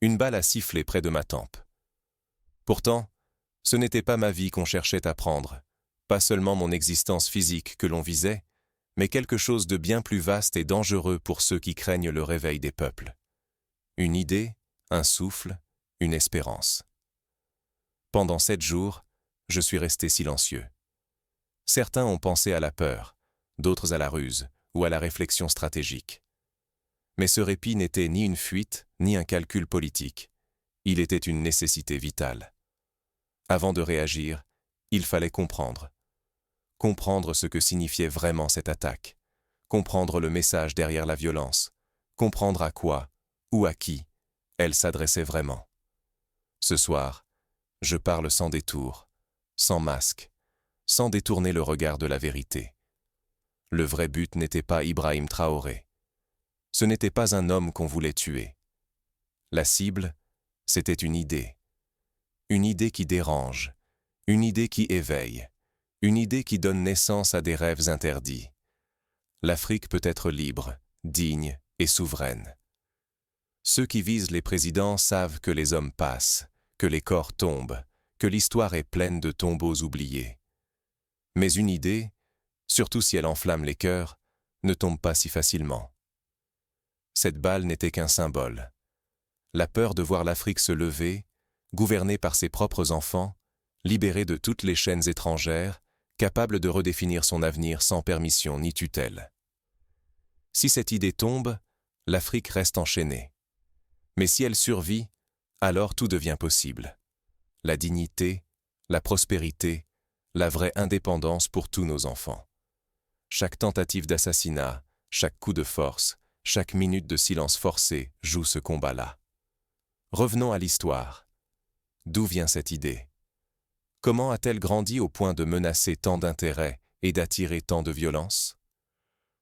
Une balle a sifflé près de ma tempe. Pourtant, ce n'était pas ma vie qu'on cherchait à prendre, pas seulement mon existence physique que l'on visait, mais quelque chose de bien plus vaste et dangereux pour ceux qui craignent le réveil des peuples. Une idée, un souffle, une espérance. Pendant 7 jours, je suis resté silencieux. Certains ont pensé à la peur, d'autres à la ruse ou à la réflexion stratégique. Mais ce répit n'était ni une fuite, ni un calcul politique. Il était une nécessité vitale. Avant de réagir, il fallait comprendre. Comprendre ce que signifiait vraiment cette attaque. Comprendre le message derrière la violence. Comprendre à quoi, ou à qui, elle s'adressait vraiment. Ce soir, je parle sans détour, sans masque, sans détourner le regard de la vérité. Le vrai but n'était pas Ibrahim Traoré. Ce n'était pas un homme qu'on voulait tuer. La cible, c'était une idée. Une idée qui dérange, une idée qui éveille, une idée qui donne naissance à des rêves interdits. L'Afrique peut être libre, digne et souveraine. Ceux qui visent les présidents savent que les hommes passent, que les corps tombent, que l'histoire est pleine de tombeaux oubliés. Mais une idée, surtout si elle enflamme les cœurs, ne tombe pas si facilement. Cette balle n'était qu'un symbole. La peur de voir l'Afrique se lever, gouvernée par ses propres enfants, libérée de toutes les chaînes étrangères, capable de redéfinir son avenir sans permission ni tutelle. Si cette idée tombe, l'Afrique reste enchaînée. Mais si elle survit, alors tout devient possible. La dignité, la prospérité, la vraie indépendance pour tous nos enfants. Chaque tentative d'assassinat, chaque coup de force, chaque minute de silence forcé joue ce combat-là. Revenons à l'histoire. D'où vient cette idée? Comment a-t-elle grandi au point de menacer tant d'intérêts et d'attirer tant de violence?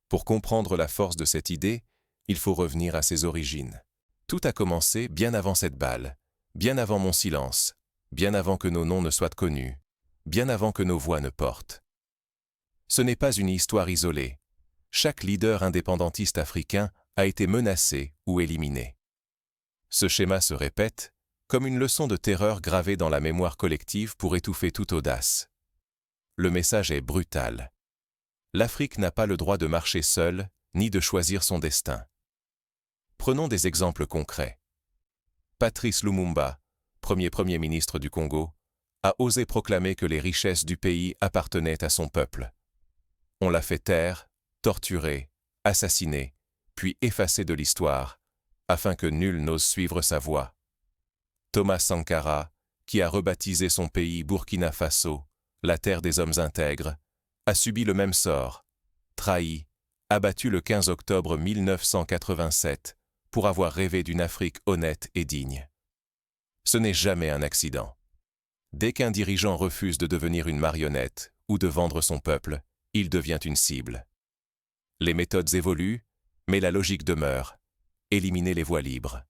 Pour comprendre la force de cette idée, il faut revenir à ses origines. Tout a commencé bien avant cette balle, bien avant mon silence, bien avant que nos noms ne soient connus, bien avant que nos voix ne portent. Ce n'est pas une histoire isolée. Chaque leader indépendantiste africain a été menacé ou éliminé. Ce schéma se répète, comme une leçon de terreur gravée dans la mémoire collective pour étouffer toute audace. Le message est brutal. L'Afrique n'a pas le droit de marcher seule, ni de choisir son destin. Prenons des exemples concrets. Patrice Lumumba, Premier ministre du Congo, a osé proclamer que les richesses du pays appartenaient à son peuple. On l'a fait taire, torturer, assassiner, puis effacer de l'histoire, afin que nul n'ose suivre sa voie. Thomas Sankara, qui a rebaptisé son pays Burkina Faso, la terre des hommes intègres, a subi le même sort, trahi, abattu le 15 octobre 1987 pour avoir rêvé d'une Afrique honnête et digne. Ce n'est jamais un accident. Dès qu'un dirigeant refuse de devenir une marionnette ou de vendre son peuple, il devient une cible. Les méthodes évoluent, mais la logique demeure. Éliminer les voies libres.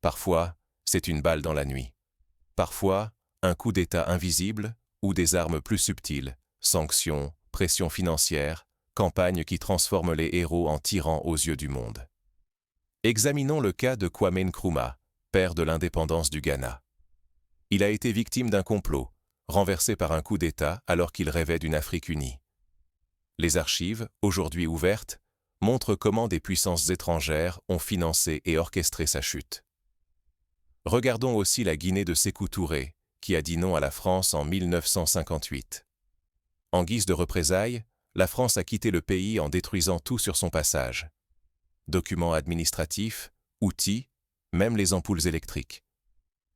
Parfois, c'est une balle dans la nuit. Parfois, un coup d'État invisible ou des armes plus subtiles, sanctions, pression financière, campagnes qui transforment les héros en tyrans aux yeux du monde. Examinons le cas de Kwame Nkrumah, père de l'indépendance du Ghana. Il a été victime d'un complot, renversé par un coup d'État alors qu'il rêvait d'une Afrique unie. Les archives, aujourd'hui ouvertes, montrent comment des puissances étrangères ont financé et orchestré sa chute. Regardons aussi la Guinée de Sékou Touré, qui a dit non à la France en 1958. En guise de représailles, la France a quitté le pays en détruisant tout sur son passage. Documents administratifs, outils, même les ampoules électriques.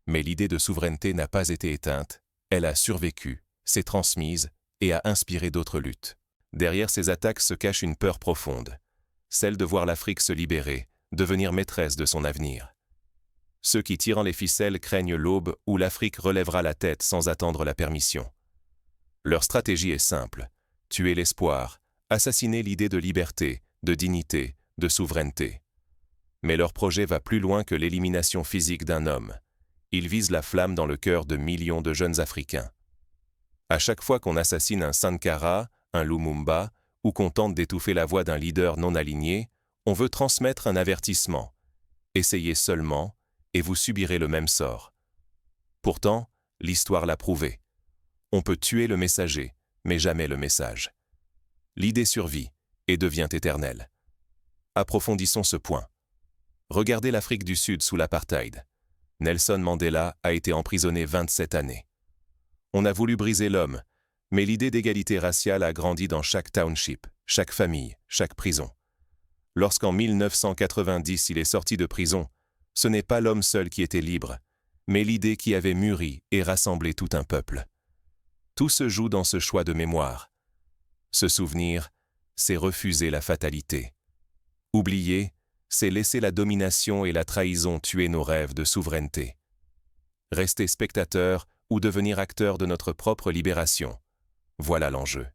Mais l'idée de souveraineté n'a pas été éteinte, elle a survécu, s'est transmise et a inspiré d'autres luttes. Derrière ces attaques se cache une peur profonde, celle de voir l'Afrique se libérer, devenir maîtresse de son avenir. Ceux qui tirant les ficelles craignent l'aube où l'Afrique relèvera la tête sans attendre la permission. Leur stratégie est simple, tuer l'espoir, assassiner l'idée de liberté, de dignité, de souveraineté. Mais leur projet va plus loin que l'élimination physique d'un homme. Il vise la flamme dans le cœur de millions de jeunes Africains. À chaque fois qu'on assassine un Sankara, un Lumumba, ou qu'on tente d'étouffer la voix d'un leader non aligné, on veut transmettre un avertissement. Essayez seulement, et vous subirez le même sort. Pourtant, l'histoire l'a prouvé. On peut tuer le messager, mais jamais le message. L'idée survit et devient éternelle. Approfondissons ce point. Regardez l'Afrique du Sud sous l'apartheid. Nelson Mandela a été emprisonné 27 années. On a voulu briser l'homme, mais l'idée d'égalité raciale a grandi dans chaque township, chaque famille, chaque prison. Lorsqu'en 1990 il est sorti de prison, ce n'est pas l'homme seul qui était libre, mais l'idée qui avait mûri et rassemblé tout un peuple. Tout se joue dans ce choix de mémoire. Se souvenir, c'est refuser la fatalité. Oublier, c'est laisser la domination et la trahison tuer nos rêves de souveraineté. Rester spectateur ou devenir acteur de notre propre libération. Voilà l'enjeu.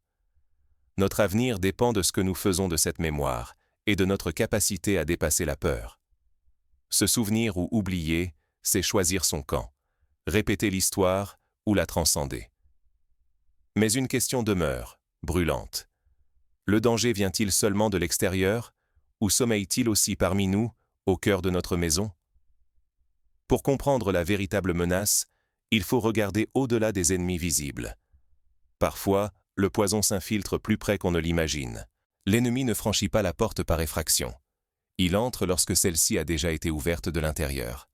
Notre avenir dépend de ce que nous faisons de cette mémoire et de notre capacité à dépasser la peur. Se souvenir ou oublier, c'est choisir son camp, répéter l'histoire ou la transcender. Mais une question demeure, brûlante. Le danger vient-il seulement de l'extérieur, ou sommeille-t-il aussi parmi nous, au cœur de notre maison? Pour comprendre la véritable menace, il faut regarder au-delà des ennemis visibles. Parfois, le poison s'infiltre plus près qu'on ne l'imagine. L'ennemi ne franchit pas la porte par effraction. Il entre lorsque celle-ci a déjà été ouverte de l'intérieur.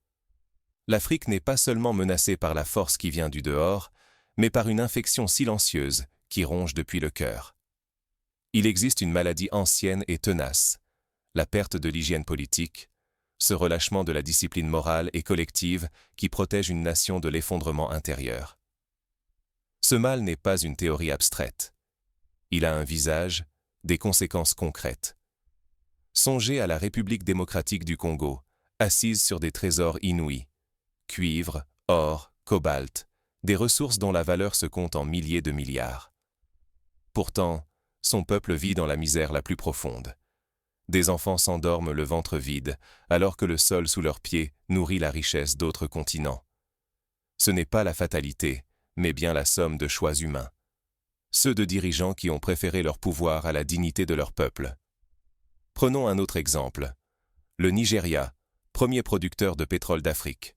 L'Afrique n'est pas seulement menacée par la force qui vient du dehors, mais par une infection silencieuse qui ronge depuis le cœur. Il existe une maladie ancienne et tenace, la perte de l'hygiène politique, ce relâchement de la discipline morale et collective qui protège une nation de l'effondrement intérieur. Ce mal n'est pas une théorie abstraite. Il a un visage, des conséquences concrètes. Songez à la République démocratique du Congo, assise sur des trésors inouïs, cuivre, or, cobalt, des ressources dont la valeur se compte en milliers de milliards. Pourtant, son peuple vit dans la misère la plus profonde. Des enfants s'endorment le ventre vide, alors que le sol sous leurs pieds nourrit la richesse d'autres continents. Ce n'est pas la fatalité, mais bien la somme de choix humains. Ceux de dirigeants qui ont préféré leur pouvoir à la dignité de leur peuple. Prenons un autre exemple. Le Nigeria, premier producteur de pétrole d'Afrique.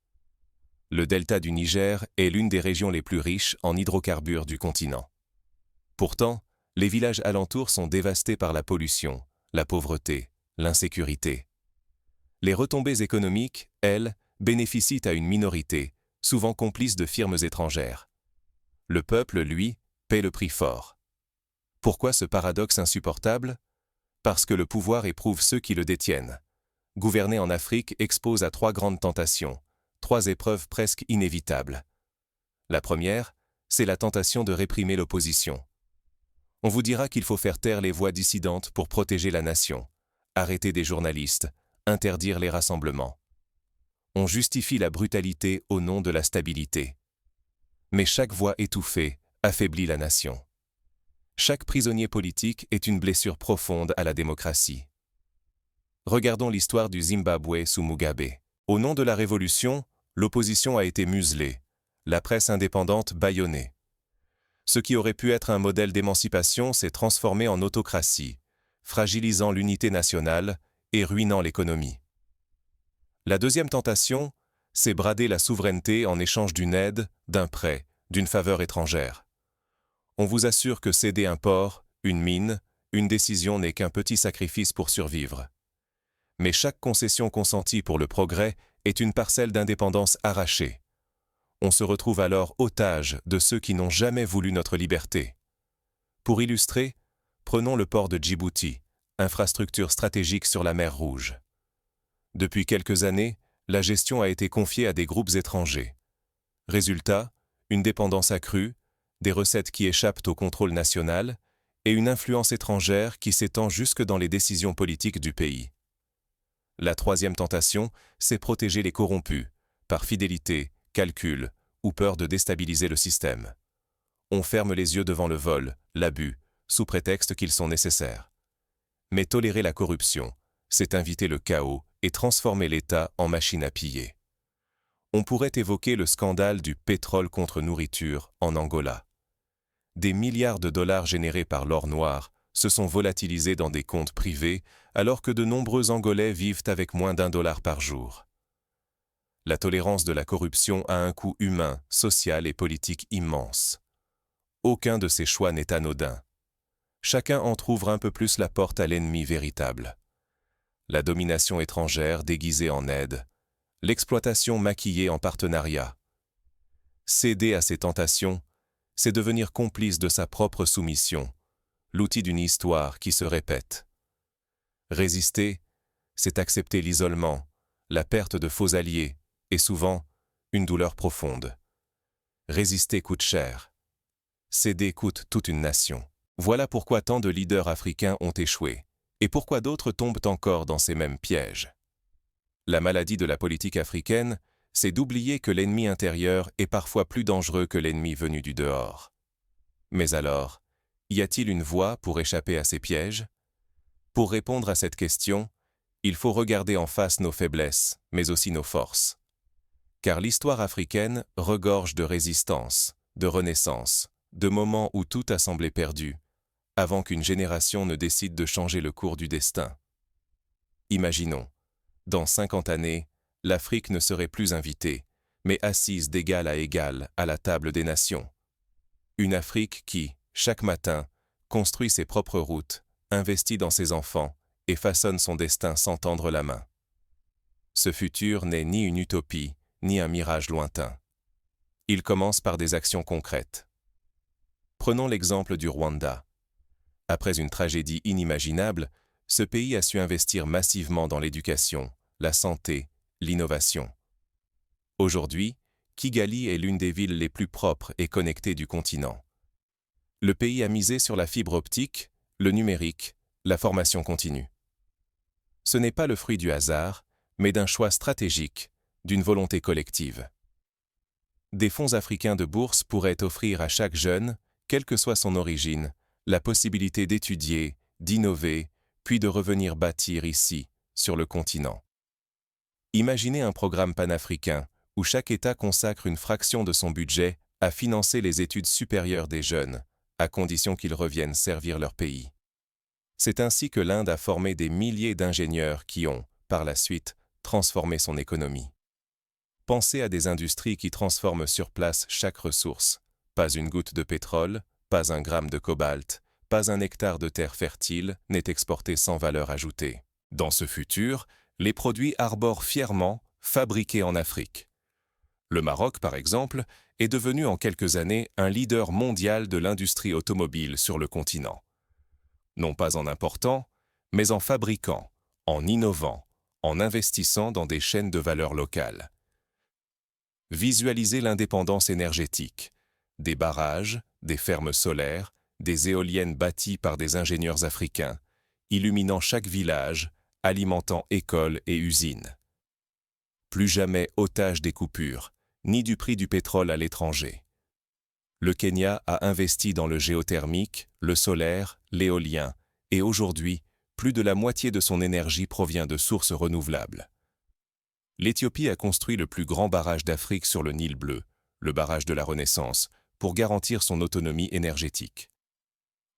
Le delta du Niger est l'une des régions les plus riches en hydrocarbures du continent. Pourtant, les villages alentours sont dévastés par la pollution, la pauvreté, l'insécurité. Les retombées économiques, elles, bénéficient à une minorité, souvent complice de firmes étrangères. Le peuple, lui, paie le prix fort. Pourquoi ce paradoxe insupportable? Parce que le pouvoir éprouve ceux qui le détiennent. Gouverner en Afrique expose à 3 grandes tentations, 3 épreuves presque inévitables. La première, c'est la tentation de réprimer l'opposition. On vous dira qu'il faut faire taire les voix dissidentes pour protéger la nation, arrêter des journalistes, interdire les rassemblements. On justifie la brutalité au nom de la stabilité. Mais chaque voix étouffée affaiblit la nation. Chaque prisonnier politique est une blessure profonde à la démocratie. Regardons l'histoire du Zimbabwe sous Mugabe. Au nom de la révolution, l'opposition a été muselée, la presse indépendante bâillonnée. Ce qui aurait pu être un modèle d'émancipation s'est transformé en autocratie, fragilisant l'unité nationale et ruinant l'économie. La deuxième tentation, c'est brader la souveraineté en échange d'une aide, d'un prêt, d'une faveur étrangère. On vous assure que céder un port, une mine, une décision n'est qu'un petit sacrifice pour survivre. Mais chaque concession consentie pour le progrès est une parcelle d'indépendance arrachée. On se retrouve alors otage de ceux qui n'ont jamais voulu notre liberté. Pour illustrer, prenons le port de Djibouti, infrastructure stratégique sur la mer Rouge. Depuis quelques années, la gestion a été confiée à des groupes étrangers. Résultat, une dépendance accrue, des recettes qui échappent au contrôle national et une influence étrangère qui s'étend jusque dans les décisions politiques du pays. La troisième tentation, c'est protéger les corrompus, par fidélité, calcul ou peur de déstabiliser le système. On ferme les yeux devant le vol, l'abus, sous prétexte qu'ils sont nécessaires. Mais tolérer la corruption, c'est inviter le chaos et transformer l'État en machine à piller. On pourrait évoquer le scandale du pétrole contre nourriture en Angola. Des milliards de dollars générés par l'or noir se sont volatilisés dans des comptes privés alors que de nombreux Angolais vivent avec moins d'$1 par jour. La tolérance de la corruption a un coût humain, social et politique immense. Aucun de ces choix n'est anodin. Chacun entr'ouvre un peu plus la porte à l'ennemi véritable. La domination étrangère déguisée en aide, l'exploitation maquillée en partenariat. Céder à ces tentations, c'est devenir complice de sa propre soumission, l'outil d'une histoire qui se répète. Résister, c'est accepter l'isolement, la perte de faux alliés et souvent une douleur profonde. Résister coûte cher. Céder coûte toute une nation. Voilà pourquoi tant de leaders africains ont échoué, et pourquoi d'autres tombent encore dans ces mêmes pièges. La maladie de la politique africaine, c'est d'oublier que l'ennemi intérieur est parfois plus dangereux que l'ennemi venu du dehors. Mais alors, y a-t-il une voie pour échapper à ces pièges? Pour répondre à cette question, il faut regarder en face nos faiblesses, mais aussi nos forces. Car l'histoire africaine regorge de résistance, de renaissance, de moments où tout a semblé perdu, avant qu'une génération ne décide de changer le cours du destin. Imaginons, dans 50 années, l'Afrique ne serait plus invitée, mais assise d'égal à égal à la table des nations. Une Afrique qui, chaque matin, construit ses propres routes, investit dans ses enfants et façonne son destin sans tendre la main. Ce futur n'est ni une utopie, ni un mirage lointain. Il commence par des actions concrètes. Prenons l'exemple du Rwanda. Après une tragédie inimaginable, ce pays a su investir massivement dans l'éducation, la santé, l'innovation. Aujourd'hui, Kigali est l'une des villes les plus propres et connectées du continent. Le pays a misé sur la fibre optique, le numérique, la formation continue. Ce n'est pas le fruit du hasard, mais d'un choix stratégique, d'une volonté collective. Des fonds africains de bourse pourraient offrir à chaque jeune, quelle que soit son origine, la possibilité d'étudier, d'innover, puis de revenir bâtir ici, sur le continent. Imaginez un programme panafricain où chaque État consacre une fraction de son budget à financer les études supérieures des jeunes, à condition qu'ils reviennent servir leur pays. C'est ainsi que l'Inde a formé des milliers d'ingénieurs qui ont, par la suite, transformé son économie. Pensez à des industries qui transforment sur place chaque ressource. Pas une goutte de pétrole, pas un gramme de cobalt, pas un hectare de terre fertile n'est exporté sans valeur ajoutée. Dans ce futur, les produits arborent fièrement « fabriqués en Afrique ». Le Maroc, par exemple, est devenu en quelques années un leader mondial de l'industrie automobile sur le continent. Non pas en important, mais en fabriquant, en innovant, en investissant dans des chaînes de valeur locales. Visualisez l'indépendance énergétique. Des barrages, des fermes solaires, des éoliennes bâties par des ingénieurs africains, illuminant chaque village, alimentant écoles et usines. Plus jamais otage des coupures, ni du prix du pétrole à l'étranger. Le Kenya a investi dans le géothermique, le solaire, l'éolien, et aujourd'hui, plus de la moitié de son énergie provient de sources renouvelables. L'Éthiopie a construit le plus grand barrage d'Afrique sur le Nil bleu, le barrage de la Renaissance, pour garantir son autonomie énergétique.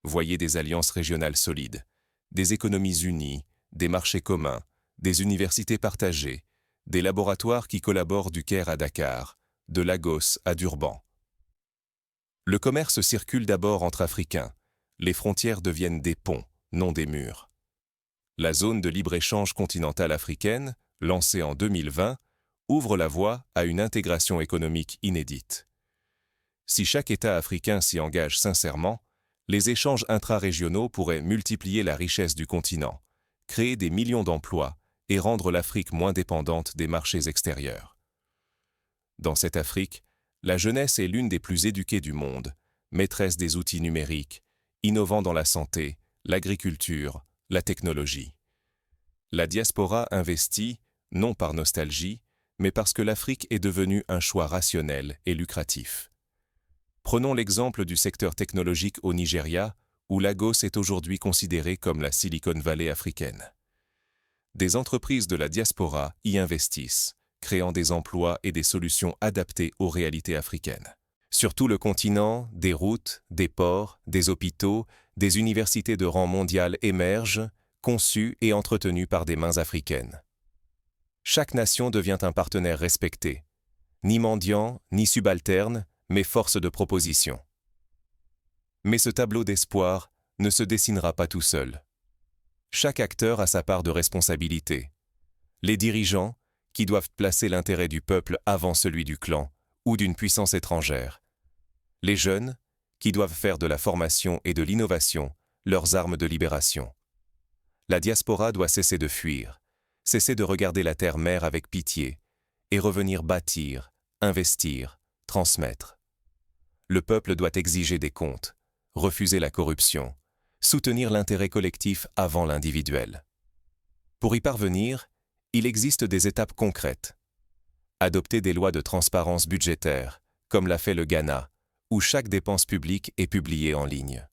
Voyez des alliances régionales solides, des économies unies, des marchés communs, des universités partagées, des laboratoires qui collaborent du Caire à Dakar, de Lagos à Durban. Le commerce circule d'abord entre Africains. Les frontières deviennent des ponts, non des murs. La zone de libre-échange continentale africaine, lancée en 2020, ouvre la voie à une intégration économique inédite. Si chaque État africain s'y engage sincèrement, les échanges intra-régionaux pourraient multiplier la richesse du continent, créer des millions d'emplois et rendre l'Afrique moins dépendante des marchés extérieurs. Dans cette Afrique, la jeunesse est l'une des plus éduquées du monde, maîtresse des outils numériques, innovant dans la santé, l'agriculture, la technologie. La diaspora investit, non par nostalgie, mais parce que l'Afrique est devenue un choix rationnel et lucratif. Prenons l'exemple du secteur technologique au Nigeria, où Lagos est aujourd'hui considéré comme la Silicon Valley africaine. Des entreprises de la diaspora y investissent, créant des emplois et des solutions adaptées aux réalités africaines. Sur tout le continent, des routes, des ports, des hôpitaux, des universités de rang mondial émergent, conçues et entretenues par des mains africaines. Chaque nation devient un partenaire respecté. Ni mendiant, ni subalterne, mais force de proposition. Mais ce tableau d'espoir ne se dessinera pas tout seul. Chaque acteur a sa part de responsabilité. Les dirigeants, qui doivent placer l'intérêt du peuple avant celui du clan ou d'une puissance étrangère. Les jeunes, qui doivent faire de la formation et de l'innovation leurs armes de libération. La diaspora doit cesser de fuir, cesser de regarder la terre-mère avec pitié et revenir bâtir, investir, transmettre. Le peuple doit exiger des comptes, refuser la corruption, soutenir l'intérêt collectif avant l'individuel. Pour y parvenir, il existe des étapes concrètes. Adopter des lois de transparence budgétaire, comme l'a fait le Ghana, où chaque dépense publique est publiée en ligne.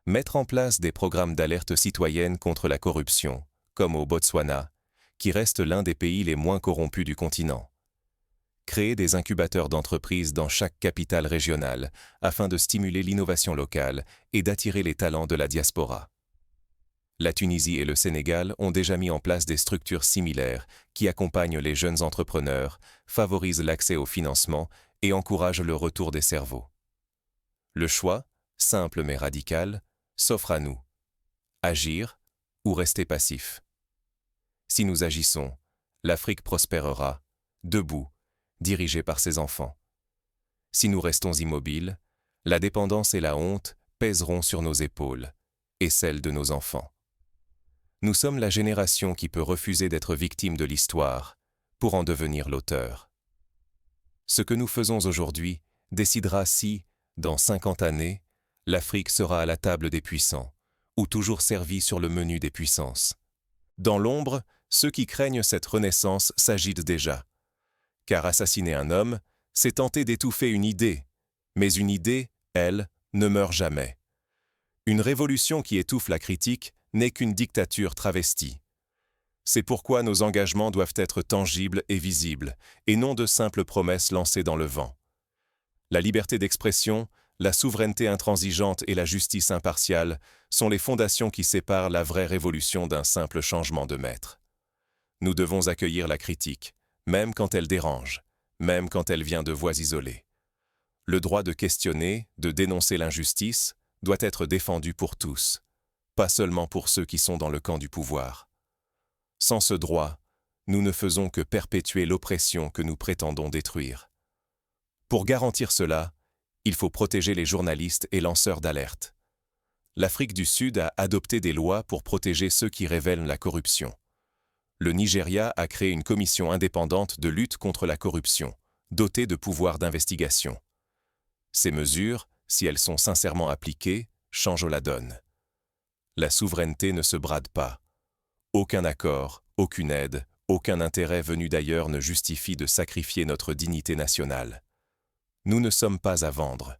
Mettre en place des programmes d'alerte citoyenne contre la corruption, comme au Botswana, qui reste l'un des pays les moins corrompus du continent. Créer des incubateurs d'entreprises dans chaque capitale régionale afin de stimuler l'innovation locale et d'attirer les talents de la diaspora. La Tunisie et le Sénégal ont déjà mis en place des structures similaires qui accompagnent les jeunes entrepreneurs, favorisent l'accès au financement et encouragent le retour des cerveaux. Le choix, simple mais radical, s'offre à nous. Agir ou rester passif. Si nous agissons, l'Afrique prospérera, debout, dirigée par ses enfants. Si nous restons immobiles, la dépendance et la honte pèseront sur nos épaules et celles de nos enfants. Nous sommes la génération qui peut refuser d'être victime de l'histoire pour en devenir l'auteur. Ce que nous faisons aujourd'hui décidera si, dans 50 années, l'Afrique sera à la table des puissants, ou toujours servie sur le menu des puissances. Dans l'ombre, ceux qui craignent cette renaissance s'agitent déjà. Car assassiner un homme, c'est tenter d'étouffer une idée, mais une idée, elle, ne meurt jamais. Une révolution qui étouffe la critique n'est qu'une dictature travestie. C'est pourquoi nos engagements doivent être tangibles et visibles, et non de simples promesses lancées dans le vent. La liberté d'expression, la souveraineté intransigeante et la justice impartiale sont les fondations qui séparent la vraie révolution d'un simple changement de maître. Nous devons accueillir la critique, même quand elle dérange, même quand elle vient de voix isolées. Le droit de questionner, de dénoncer l'injustice, doit être défendu pour tous, pas seulement pour ceux qui sont dans le camp du pouvoir. Sans ce droit, nous ne faisons que perpétuer l'oppression que nous prétendons détruire. Pour garantir cela, il faut protéger les journalistes et lanceurs d'alerte. L'Afrique du Sud a adopté des lois pour protéger ceux qui révèlent la corruption. Le Nigeria a créé une commission indépendante de lutte contre la corruption, dotée de pouvoirs d'investigation. Ces mesures, si elles sont sincèrement appliquées, changent la donne. La souveraineté ne se brade pas. Aucun accord, aucune aide, aucun intérêt venu d'ailleurs ne justifie de sacrifier notre dignité nationale. Nous ne sommes pas à vendre.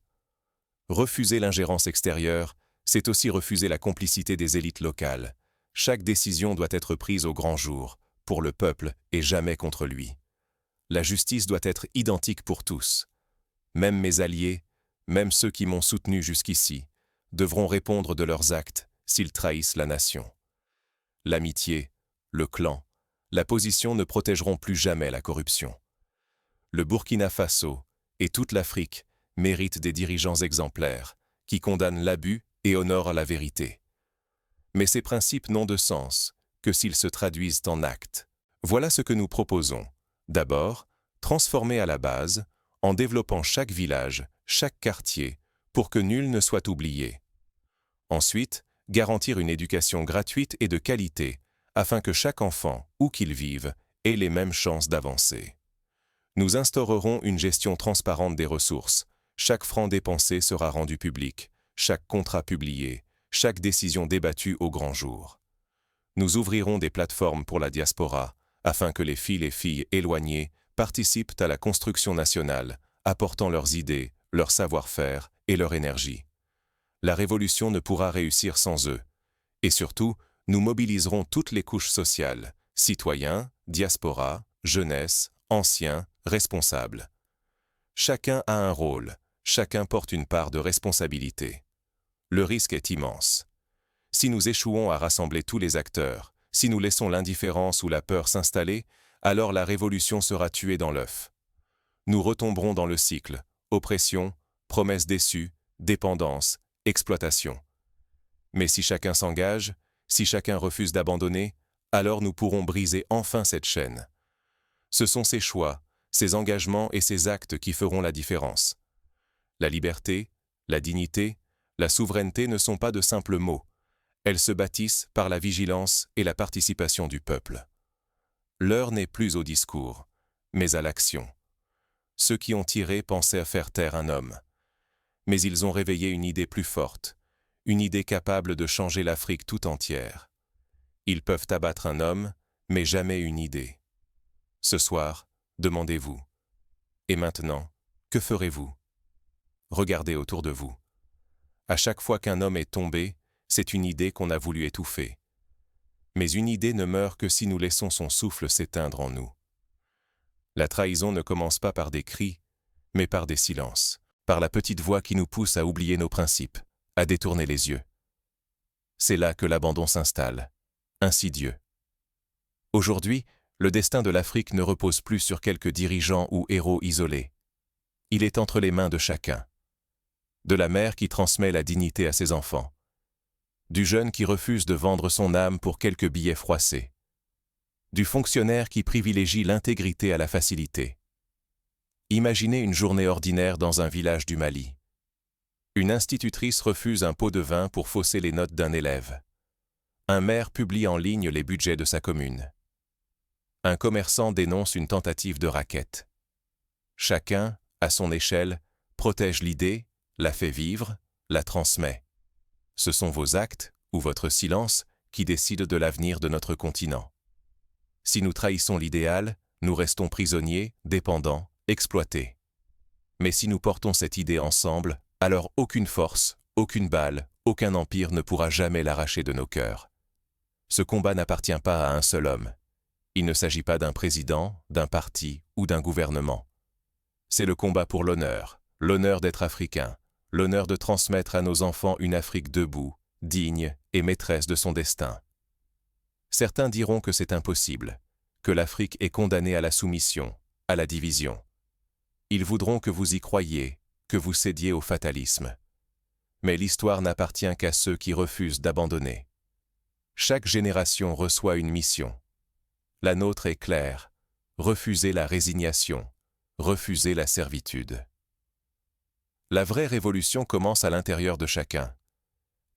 Refuser l'ingérence extérieure, c'est aussi refuser la complicité des élites locales. Chaque décision doit être prise au grand jour, pour le peuple et jamais contre lui. La justice doit être identique pour tous. Même mes alliés, même ceux qui m'ont soutenu jusqu'ici, devront répondre de leurs actes s'ils trahissent la nation. L'amitié, le clan, la position ne protégeront plus jamais la corruption. Le Burkina Faso et toute l'Afrique méritent des dirigeants exemplaires qui condamnent l'abus et honorent la vérité. Mais ces principes n'ont de sens que s'ils se traduisent en actes. Voilà ce que nous proposons. D'abord, transformer à la base, en développant chaque village, chaque quartier, pour que nul ne soit oublié. Ensuite, garantir une éducation gratuite et de qualité, afin que chaque enfant, où qu'il vive, ait les mêmes chances d'avancer. Nous instaurerons une gestion transparente des ressources. Chaque franc dépensé sera rendu public, chaque contrat publié, chaque décision débattue au grand jour. Nous ouvrirons des plateformes pour la diaspora, afin que les filles et filles éloignées participent à la construction nationale, apportant leurs idées, leur savoir-faire et leur énergie. La révolution ne pourra réussir sans eux. Et surtout, nous mobiliserons toutes les couches sociales, citoyens, diaspora, jeunesse, anciens, responsables. Chacun a un rôle, chacun porte une part de responsabilité. Le risque est immense. Si nous échouons à rassembler tous les acteurs, si nous laissons l'indifférence ou la peur s'installer, alors la révolution sera tuée dans l'œuf. Nous retomberons dans le cycle, oppression, promesses déçues, dépendance, exploitation. Mais si chacun s'engage, si chacun refuse d'abandonner, alors nous pourrons briser enfin cette chaîne. Ce sont ces choix, ces engagements et ces actes qui feront la différence. La liberté, la dignité, la souveraineté ne sont pas de simples mots. Elles se bâtissent par la vigilance et la participation du peuple. L'heure n'est plus au discours, mais à l'action. Ceux qui ont tiré pensaient à faire taire un homme. Mais ils ont réveillé une idée plus forte, une idée capable de changer l'Afrique tout entière. Ils peuvent abattre un homme, mais jamais une idée. Ce soir, demandez-vous. Et maintenant, que ferez-vous? Regardez autour de vous. À chaque fois qu'un homme est tombé, c'est une idée qu'on a voulu étouffer. Mais une idée ne meurt que si nous laissons son souffle s'éteindre en nous. La trahison ne commence pas par des cris, mais par des silences, par la petite voix qui nous pousse à oublier nos principes, à détourner les yeux. C'est là que l'abandon s'installe, insidieux. Aujourd'hui, le destin de l'Afrique ne repose plus sur quelques dirigeants ou héros isolés. Il est entre les mains de chacun. De la mère qui transmet la dignité à ses enfants. Du jeune qui refuse de vendre son âme pour quelques billets froissés. Du fonctionnaire qui privilégie l'intégrité à la facilité. Imaginez une journée ordinaire dans un village du Mali. Une institutrice refuse un pot de vin pour fausser les notes d'un élève. Un maire publie en ligne les budgets de sa commune. Un commerçant dénonce une tentative de racket. Chacun, à son échelle, protège l'idée, la fait vivre, la transmet. Ce sont vos actes, ou votre silence, qui décident de l'avenir de notre continent. Si nous trahissons l'idéal, nous restons prisonniers, dépendants, exploités. Mais si nous portons cette idée ensemble, alors aucune force, aucune balle, aucun empire ne pourra jamais l'arracher de nos cœurs. Ce combat n'appartient pas à un seul homme. Il ne s'agit pas d'un président, d'un parti ou d'un gouvernement. C'est le combat pour l'honneur d'être africain, l'honneur de transmettre à nos enfants une Afrique debout, digne et maîtresse de son destin. Certains diront que c'est impossible, que l'Afrique est condamnée à la soumission, à la division. Ils voudront que vous y croyiez, que vous cédiez au fatalisme. Mais l'histoire n'appartient qu'à ceux qui refusent d'abandonner. Chaque génération reçoit une mission. La nôtre est claire, refuser la résignation, refuser la servitude. La vraie révolution commence à l'intérieur de chacun.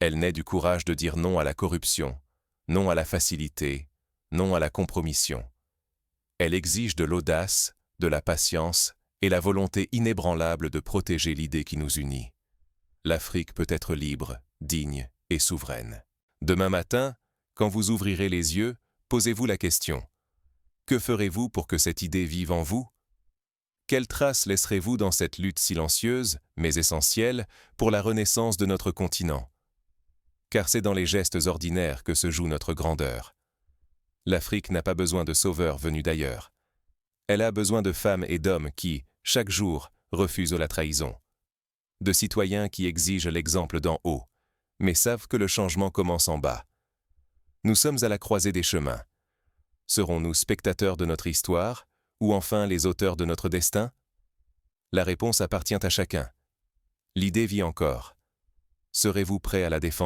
Elle naît du courage de dire non à la corruption, non à la facilité, non à la compromission. Elle exige de l'audace, de la patience et la volonté inébranlable de protéger l'idée qui nous unit. L'Afrique peut être libre, digne et souveraine. Demain matin, quand vous ouvrirez les yeux, posez-vous la question. Que ferez-vous pour que cette idée vive en vous? Quelle trace laisserez-vous dans cette lutte silencieuse, mais essentielle, pour la renaissance de notre continent? Car c'est dans les gestes ordinaires que se joue notre grandeur. L'Afrique n'a pas besoin de sauveurs venus d'ailleurs. Elle a besoin de femmes et d'hommes qui, chaque jour, refusent la trahison. De citoyens qui exigent l'exemple d'en haut, mais savent que le changement commence en bas. Nous sommes à la croisée des chemins. Serons-nous spectateurs de notre histoire, ou enfin les auteurs de notre destin? La réponse appartient à chacun. L'idée vit encore. Serez-vous prêt à la défendre?